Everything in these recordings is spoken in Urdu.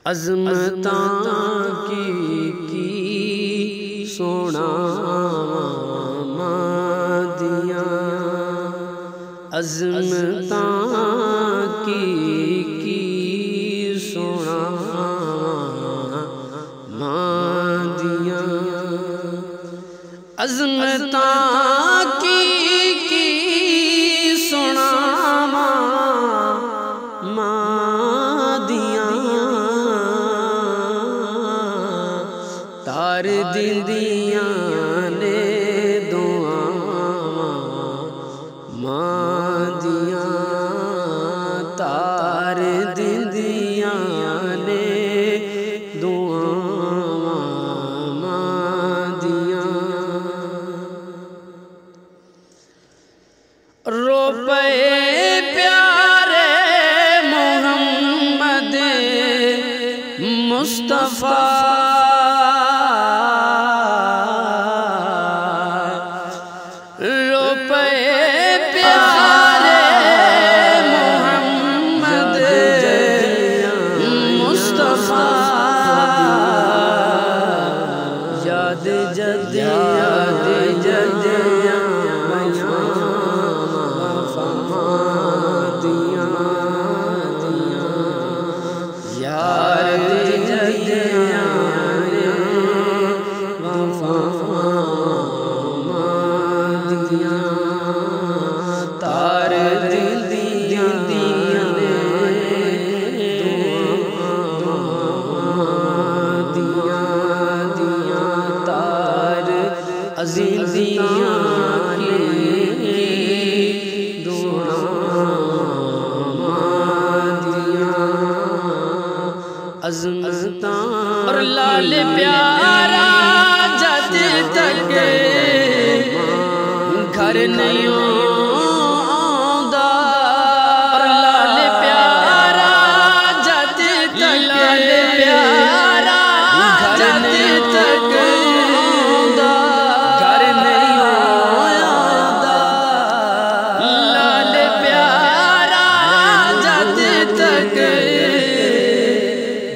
عظمتاں کی سونا مادیاں، عظمتاں کی سونا مادیاں، عظمتاں کی سونا تار دیندیاں نے دعاواں ماندیاں، تار دیندیاں نے دعاواں ماندیاں، رو پئے پیارے محمد مصطفیٰ، یاد جد یاد جد فمادیاں، یاد جد فمادیاں، تار عزیزیاں کی دعاواں ماندیاں، عظمتاں اور لال پیارا جد تک گھر نہیں آندا، اور لال پیارا جد تک لال پیارا جد تک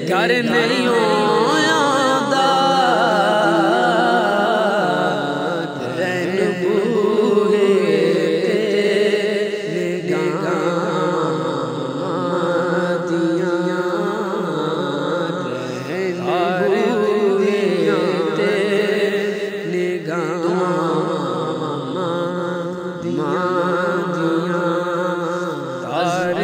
گھر نہیں آندا، رہن بوہے نگاہاں مادیاں، رہن بوہے نگاہاں مادیاں، تار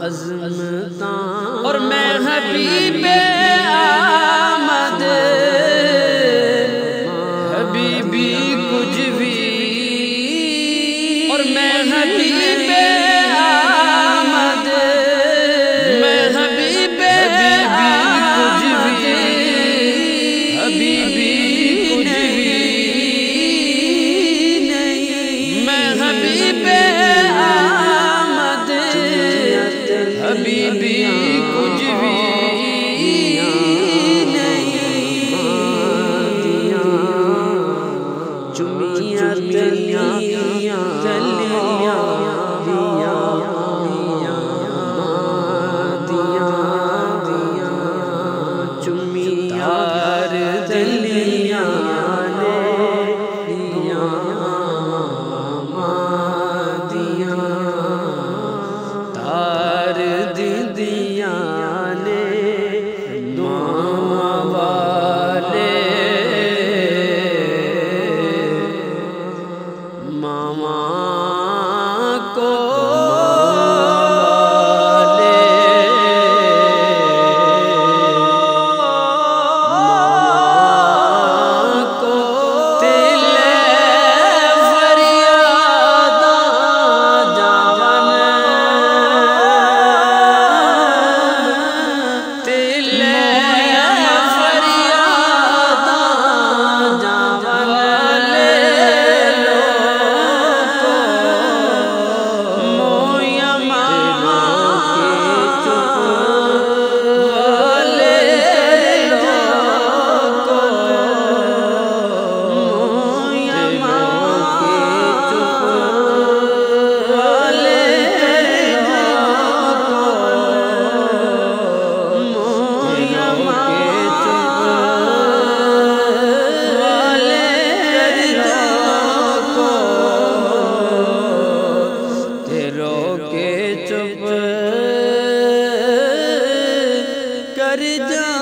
عظمتاں، اور میں حبیب آمد حبیبی کچھ بھی، اور میں حبیب آمد میں حبیب کچھ بھی، حبیبی کچھ بھی نہیں، میں حبیب حبیبی کچھ بھی نہیں، چمیاں تلیاں کر جا